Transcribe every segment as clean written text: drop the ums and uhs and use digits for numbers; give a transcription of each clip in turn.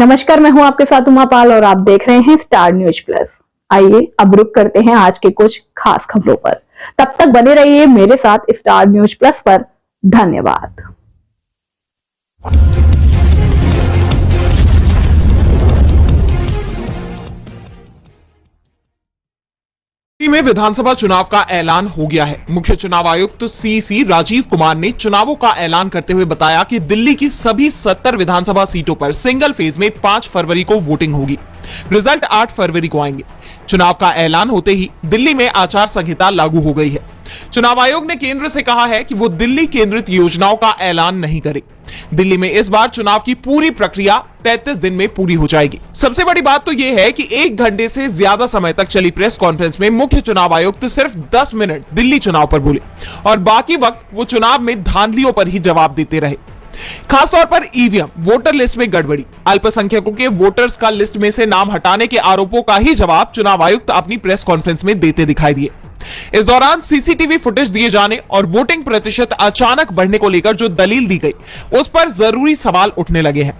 नमस्कार, मैं हूं आपके साथ उमा पाल और आप देख रहे हैं स्टार न्यूज प्लस। आइए अब रुक करते हैं आज के कुछ खास खबरों पर। तब तक बने रहिए मेरे साथ स्टार न्यूज प्लस पर। धन्यवाद। में विधानसभा चुनाव का ऐलान हो गया है। मुख्य चुनाव आयुक्त सीसी राजीव कुमार ने चुनावों का ऐलान करते हुए बताया कि दिल्ली की सभी 70 विधानसभा सीटों पर सिंगल फेज में 5 फरवरी को वोटिंग होगी। रिजल्ट 8 फरवरी को आएंगे। चुनाव का ऐलान होते ही दिल्ली में आचार संहिता लागू हो गई है। चुनाव आयोग ने केंद्र से कहा है कि वो दिल्ली केंद्रित योजनाओं का ऐलान नहीं करे। दिल्ली में इस बार चुनाव की पूरी प्रक्रिया 33 दिन में पूरी हो जाएगी। सबसे बड़ी बात तो यह है कि 1 घंटे से ज्यादा समय तक चली प्रेस कॉन्फ्रेंस में मुख्य चुनाव आयुक्त सिर्फ 10 मिनट दिल्ली चुनाव पर बोले और बाकी वक्त वो चुनाव में धांधलियों पर ही जवाब देते रहे। खासतौर पर ईवीएम, वोटर लिस्ट में गड़बड़ी, अल्पसंख्यकों के वोटर्स का लिस्ट में से नाम हटाने के आरोपों का ही जवाब चुनाव आयुक्त अपनी प्रेस कॉन्फ्रेंस में देते दिखाई दिए। इस दौरान सीसीटीवी फुटेज दिए जाने और वोटिंग प्रतिशत अचानक बढ़ने को लेकर जो दलील दी गई, उस पर जरूरी सवाल उठने लगे हैं।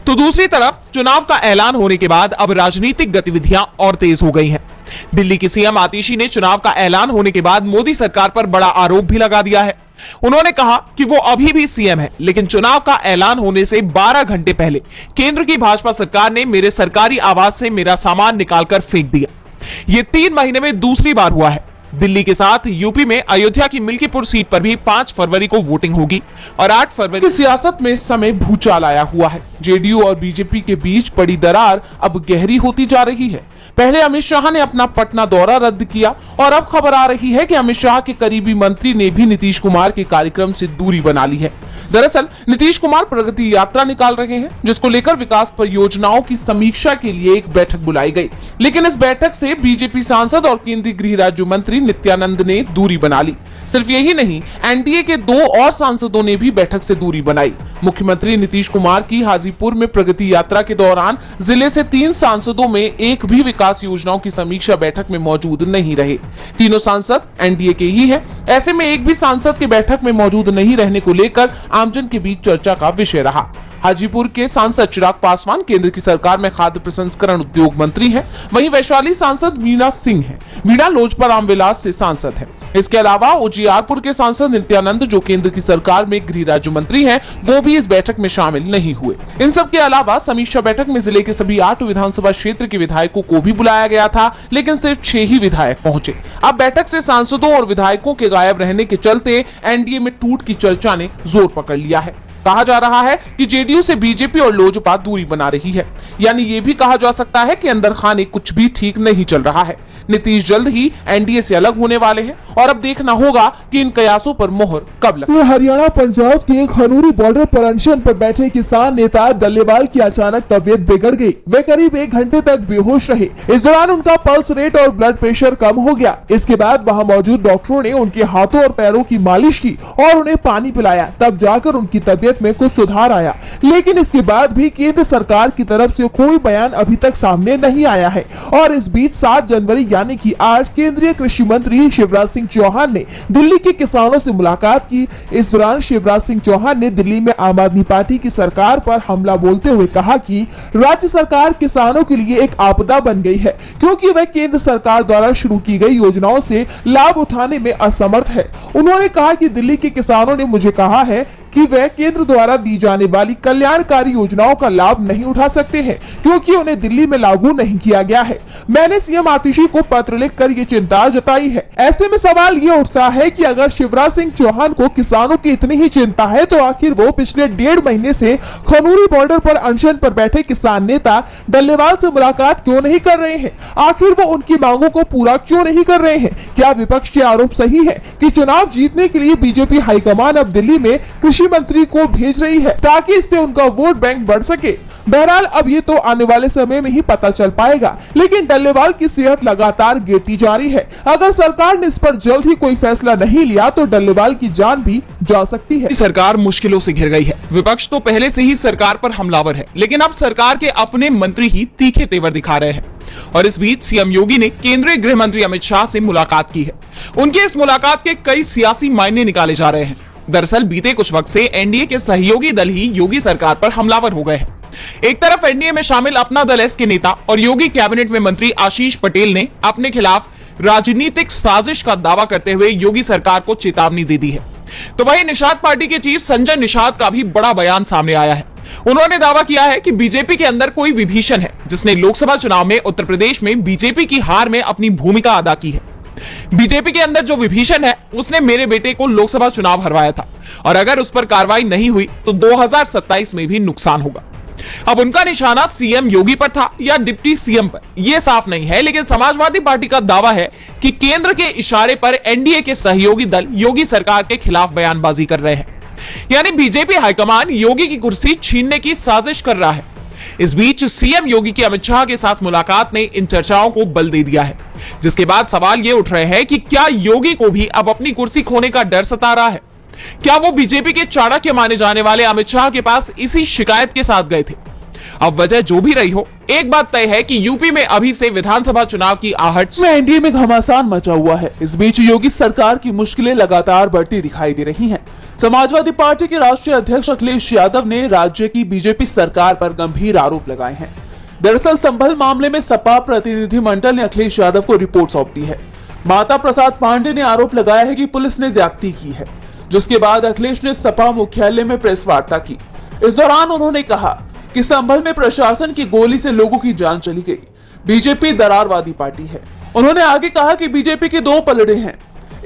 तो दूसरी तरफ चुनाव का ऐलान होने के बाद अब राजनीतिक गतिविधियां और तेज हो गई हैं। दिल्ली की सीएम आतिशी ने चुनाव का ऐलान होने के बाद मोदी सरकार पर बड़ा आरोप भी लगा दिया है। उन्होंने कहा कि वो अभी भी सीएम है, लेकिन चुनाव का ऐलान होने से 12 घंटे पहले केंद्र की भाजपा सरकार ने मेरे सरकारी आवास से मेरा सामान निकालकर फेंक दिया। ये 3 महीने में दूसरी बार हुआ है। दिल्ली के साथ यूपी में अयोध्या की मिल्कीपुर सीट पर भी 5 फरवरी को वोटिंग होगी और 8 फरवरी की सियासत में इस समय भूचाल आया हुआ है। जेडीयू और बीजेपी के बीच बड़ी दरार अब गहरी होती जा रही है। पहले अमित शाह ने अपना पटना दौरा रद्द किया और अब खबर आ रही है कि अमित शाह के करीबी मंत्री ने भी नीतीश कुमार के कार्यक्रम से दूरी बना ली है। दरअसल नीतीश कुमार प्रगति यात्रा निकाल रहे हैं, जिसको लेकर विकास परियोजनाओं की समीक्षा के लिए एक बैठक बुलाई गई। लेकिन इस बैठक से बीजेपी सांसद और केंद्रीय गृह राज्य मंत्री नित्यानंद ने दूरी बना ली। सिर्फ यही नहीं, एनडीए के 2 और सांसदों ने भी बैठक से दूरी बनाई। मुख्यमंत्री नीतीश कुमार की हाजीपुर में प्रगति यात्रा के दौरान जिले से 3 सांसदों में एक भी विकास योजनाओं की समीक्षा बैठक में मौजूद नहीं रहे। तीनों सांसद एनडीए के ही हैं। ऐसे में एक भी सांसद के बैठक में मौजूद नहीं रहने को लेकर आमजन के बीच चर्चा का विषय रहा। हाजीपुर के सांसद चिराग पासवान केंद्र की सरकार में खाद्य प्रसंस्करण उद्योग मंत्री हैं। वहीं वैशाली सांसद मीना सिंह हैं। मीना लोजपा रामविलास से सांसद हैं। इसके अलावा उजियारपुर के सांसद नित्यानंद, जो केंद्र की सरकार में गृह राज्य मंत्री हैं, वो भी इस बैठक में शामिल नहीं हुए। इन सब के अलावा समीक्षा बैठक में जिले के सभी 8 विधानसभा क्षेत्र के विधायकों को भी बुलाया गया था, लेकिन सिर्फ 6 ही विधायक पहुंचे। अब बैठक से सांसदों और विधायकों के गायब रहने के चलते एनडीए में टूट की चर्चा ने जोर पकड़ लिया है। कहा जा रहा है कि जेडीयू से बीजेपी और लोजपा दूरी बना रही है। यानी ये भी कहा जा सकता है कि अंदर खाने कुछ भी ठीक नहीं चल रहा है। नीतीश जल्द ही एनडीए से अलग होने वाले हैं और अब देखना होगा कि इन कयासों पर मोहर कब लगती है। हरियाणा पंजाब के खनूरी बॉर्डर पर अनशन पर बैठे किसान नेता डल्लेवाल की अचानक तबीयत बिगड़ गई। वे करीब 1 घंटे तक बेहोश रहे। इस दौरान उनका पल्स रेट और ब्लड प्रेशर कम हो गया। इसके बाद वहां मौजूद डॉक्टरों ने उनके हाथों और पैरों की मालिश की और उन्हें पानी पिलाया। तब जाकर उनकी तबीयत में कुछ सुधार आया, लेकिन इसके बाद भी केंद्र सरकार की तरफ से कोई बयान अभी तक सामने नहीं आया है। और इस बीच 7 जनवरी यानी कि आज केंद्रीय कृषि मंत्री शिवराज सिंह चौहान ने दिल्ली के किसानों से मुलाकात की। इस दौरान शिवराज सिंह चौहान ने दिल्ली में आम आदमी पार्टी की सरकार पर हमला बोलते हुए कहा कि राज्य सरकार किसानों के लिए एक आपदा बन गई है, क्योंकि वह केंद्र सरकार द्वारा शुरू की गई योजनाओं से लाभ उठाने में असमर्थ है। उन्होंने कहा कि दिल्ली के किसानों ने मुझे कहा है कि वह केंद्र द्वारा दी जाने वाली कल्याणकारी योजनाओं का लाभ नहीं उठा सकते हैं, क्योंकि उन्हें दिल्ली में लागू नहीं किया गया है। मैंने सीएम आतिशी को पत्र लिखकर ये चिंता जताई है। ऐसे में सवाल ये उठता है कि अगर शिवराज सिंह चौहान को किसानों की इतनी ही चिंता है, तो आखिर वो पिछले 1.5 महीने से खनूरी बॉर्डर पर अनशन पर बैठे किसान नेता डल्लेवाल से मुलाकात क्यों नहीं कर रहे हैं? आखिर वो उनकी मांगों को पूरा क्यों नहीं कर रहे हैं? क्या विपक्ष के आरोप सही है कि चुनाव जीतने के लिए बीजेपी हाईकमान अब दिल्ली में कृषि मंत्री को भेज रही है, ताकि इससे उनका वोट बैंक बढ़ सके? बहरहाल अब ये तो आने वाले समय में ही पता चल पाएगा, लेकिन डल्लेवाल की सेहत लगातार गिरती जा रही है। अगर सरकार ने इस पर जल्द ही कोई फैसला नहीं लिया तो डल्लेवाल की जान भी जा सकती है। सरकार मुश्किलों से घिर गई है। विपक्ष तो पहले से ही सरकार पर हमलावर है, लेकिन अब सरकार के अपने मंत्री ही तीखे तेवर दिखा रहे हैं। और इस बीच सीएम योगी ने केंद्रीय गृह मंत्री अमित शाह से मुलाकात की है। उनकी इस मुलाकात के कई सियासी मायने निकाले जा रहे हैं। दरअसल बीते कुछ वक्त से एनडीए के सहयोगी दल ही योगी सरकार पर हमलावर हो गए हैं। एक तरफ एनडीए में शामिल अपना दल एस के नेता और योगी कैबिनेट में मंत्री आशीष पटेल ने अपने खिलाफ राजनीतिक साजिश का दावा करते हुए योगी सरकार को चेतावनी दे दी है, तो वहीं निषाद पार्टी के चीफ संजय निषाद का भी बड़ा बयान सामने आया है। उन्होंने दावा किया है कि बीजेपी के अंदर कोई विभीषण है जिसने लोकसभा चुनाव में उत्तर प्रदेश में बीजेपी की हार में अपनी भूमिका अदा की है। बीजेपी के अंदर जो विभीषण है उसने मेरे बेटे को लोकसभा चुनाव हरवाया था और अगर उस पर कार्रवाई नहीं हुई तो 2027 में भी नुकसान होगा। अब उनका निशाना सीएम योगी पर था या डिप्टी सीएम पर, यह साफ नहीं है, लेकिन समाजवादी पार्टी का दावा है कि केंद्र के इशारे पर एनडीए के सहयोगी दल योगी सरकार के खिलाफ बयानबाजी कर रहे हैं, यानी बीजेपी हाईकमान योगी की कुर्सी छीनने की साजिश कर रहा है। इस बीच सीएम योगी की अमित शाह के साथ मुलाकात ने इन चर्चाओं को बल दे दिया है, जिसके बाद सवाल ये उठ रहे हैं कि क्या योगी को भी अब अपनी कुर्सी खोने का डर सता रहा है? क्या वो बीजेपी के चाणक्य माने जाने वाले अमित शाह के पास इसी शिकायत के साथ गए थे? अब वजह जो भी रही हो, एक बात तय है कि यूपी में अभी से विधानसभा चुनाव की आहट में एनडीए में घमासान मचा हुआ है। इस बीच योगी सरकार की मुश्किलें लगातार बढ़ती दिखाई दे रही हैं। समाजवादी पार्टी के राष्ट्रीय अध्यक्ष अखिलेश यादव ने राज्य की बीजेपी सरकार पर गंभीर आरोप लगाए हैं। दरअसल संभल मामले में सपा प्रतिनिधिमंडल ने अखिलेश यादव को रिपोर्ट सौंप दी है। माता प्रसाद पांडे ने आरोप लगाया है कि पुलिस ने ज्यादती की है, जिसके बाद अखिलेश ने सपा मुख्यालय में प्रेस वार्ता की। इस दौरान उन्होंने कहा कि संभल में प्रशासन की गोली से लोगों की जान चली गई। बीजेपी दरारवादी पार्टी है। उन्होंने आगे कहा कि बीजेपी के दो पलड़े हैं,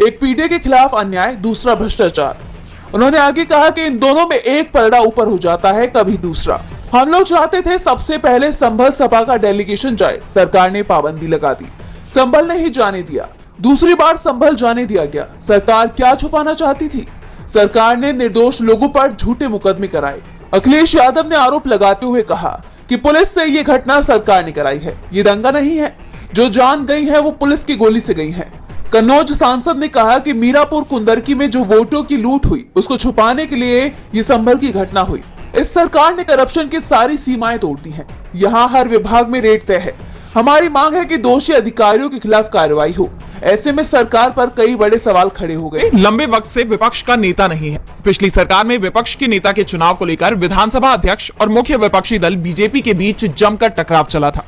एक पीडीए के खिलाफ अन्याय, दूसरा भ्रष्टाचार। उन्होंने आगे कहा कि इन दोनों में एक पलड़ा ऊपर हो जाता है, कभी दूसरा। हम लोग चाहते थे सबसे पहले संभल सपा का डेलीगेशन जाए, सरकार ने पाबंदी लगा दी, संभल नहीं जाने दिया। दूसरी बार संभल जाने दिया गया। सरकार क्या छुपाना चाहती थी? सरकार ने निर्दोष लोगों पर झूठे मुकदमे कराए। अखिलेश यादव ने आरोप लगाते हुए कहा कि पुलिस से ये घटना सरकार ने कराई है, ये दंगा नहीं है। जो जान गई है वो पुलिस की गोली से गई है। कन्नौज सांसद ने कहा कि मीरापुर कुंदरकी में जो वोटों की लूट हुई उसको छुपाने के लिए ये संभल की घटना हुई। इस सरकार ने करप्शन की सारी सीमाएं तोड़ दी हैं। यहाँ हर विभाग में रेड तय है। हमारी मांग है कि दोषी अधिकारियों के खिलाफ कार्रवाई हो। ऐसे में सरकार पर कई बड़े सवाल खड़े हो गए। लंबे वक्त से विपक्ष का नेता नहीं है। पिछली सरकार में विपक्ष के नेता के चुनाव को लेकर विधानसभा अध्यक्ष और मुख्य विपक्षी दल बीजेपी के बीच जमकर टकराव चला था।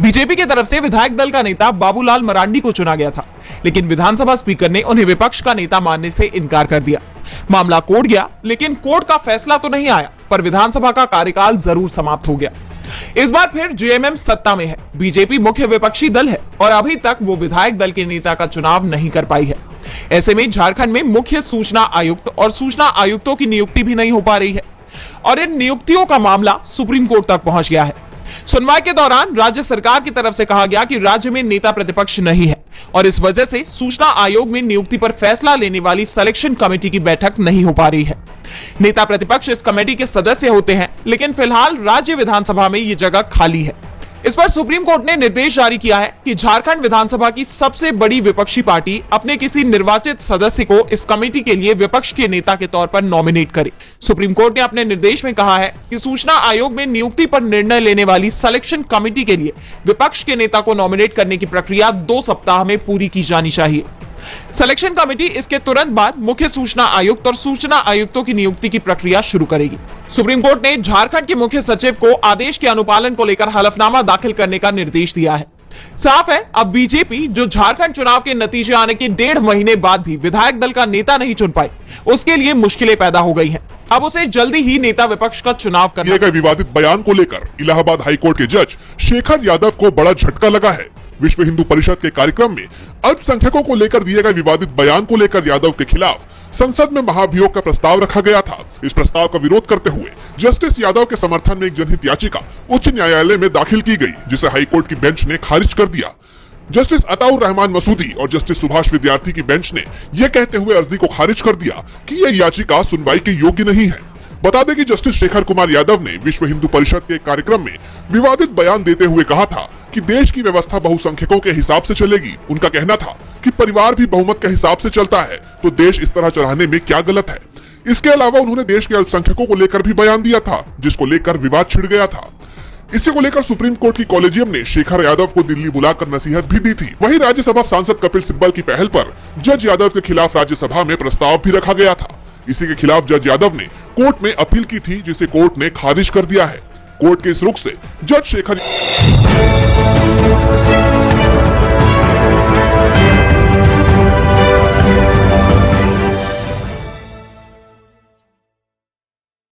बीजेपी की तरफ से विधायक दल का नेता बाबूलाल मरांडी को चुना गया था, लेकिन विधानसभा स्पीकर ने उन्हें विपक्ष का नेता मानने से इनकार कर दिया। मामला कोर्ट गया, लेकिन कोर्ट का फैसला तो नहीं आया, पर विधानसभा का कार्यकाल जरूर समाप्त हो गया। इस बार फिर जेएमएम सत्ता में है। बीजेपी मुख्य विपक्षी दल है और अभी तक वो विधायक दल के नेता का चुनाव नहीं कर पाई है। ऐसे में झारखंड में मुख्य सूचना आयुक्त और सूचना आयुक्तों की नियुक्ति भी नहीं हो पा रही है और इन नियुक्तियों का मामला सुप्रीम कोर्ट तक पहुंच गया है। सुनवाई के दौरान राज्य सरकार की तरफ से कहा गया कि राज्य में नेता प्रतिपक्ष नहीं है और इस वजह से सूचना आयोग में नियुक्ति पर फैसला लेने वाली सिलेक्शन कमेटी की बैठक नहीं हो पा रही है। नेता प्रतिपक्ष इस कमेटी के सदस्य होते हैं, लेकिन फिलहाल राज्य विधानसभा में ये जगह खाली है। इस पर सुप्रीम कोर्ट ने निर्देश जारी किया है कि झारखंड विधानसभा की सबसे बड़ी विपक्षी पार्टी अपने किसी निर्वाचित सदस्य को इस कमेटी के लिए विपक्ष के नेता के तौर पर नॉमिनेट करे। सुप्रीम कोर्ट ने अपने निर्देश में कहा है कि सूचना आयोग में नियुक्ति पर निर्णय लेने वाली सिलेक्शन कमेटी के लिए विपक्ष के नेता को नॉमिनेट करने की प्रक्रिया 2 सप्ताह में पूरी की जानी चाहिए। सिलेक्शन कमेटी इसके तुरंत बाद मुख्य सूचना आयुक्त और सूचना आयुक्तों की नियुक्ति की प्रक्रिया शुरू करेगी। सुप्रीम कोर्ट ने झारखंड के मुख्य सचिव को आदेश के अनुपालन को लेकर हलफनामा दाखिल करने का निर्देश दिया है। साफ है, अब बीजेपी जो झारखंड चुनाव के नतीजे आने के 1.5 महीने बाद भी विधायक दल का नेता नहीं चुन पाई, उसके लिए मुश्किलें पैदा हो गई हैं। अब उसे जल्दी ही नेता विपक्ष का चुनाव करना। गए विवादित बयान को लेकर इलाहाबाद हाईकोर्ट के जज शेखर यादव को बड़ा झटका लगा है। विश्व हिंदू परिषद के कार्यक्रम में अल्पसंख्यकों को लेकर दिए गए विवादित बयान को लेकर यादव के खिलाफ संसद में महाभियोग का प्रस्ताव रखा गया था। इस प्रस्ताव का विरोध करते हुए जस्टिस यादव के समर्थन में एक जनहित याचिका उच्च न्यायालय में दाखिल की गई, जिसे हाईकोर्ट की बेंच ने खारिज कर दिया। जस्टिस अताउर रहमान मसूदी और जस्टिस सुभाष विद्यार्थी की बेंच ने यह कहते हुए अर्जी को खारिज कर दिया कि यह याचिका सुनवाई के योग्य नहीं है। बता दें कि जस्टिस शेखर कुमार यादव ने विश्व हिंदू परिषद के एक कार्यक्रम में विवादित बयान देते हुए कहा था कि देश की व्यवस्था बहुसंख्यकों के हिसाब से चलेगी। उनका कहना था कि परिवार भी बहुमत के हिसाब से चलता है, तो देश इस तरह चलाने में क्या गलत है। इसके अलावा उन्होंने देश के अल्पसंख्यकों को लेकर भी बयान दिया था, जिसको लेकर विवाद छिड़ गया था। इसी को लेकर सुप्रीम कोर्ट की कॉलेजियम ने शेखर यादव को दिल्ली बुलाकर नसीहत भी दी थी। वहीं राज्यसभा सांसद कपिल सिब्बल की पहल पर जज यादव के खिलाफ राज्यसभा में प्रस्ताव भी रखा गया था। इसी के खिलाफ जज यादव ने कोर्ट में अपील की थी, जिसे कोर्ट ने खारिज कर दिया है। कोर्ट के इस रुख से जज शेखर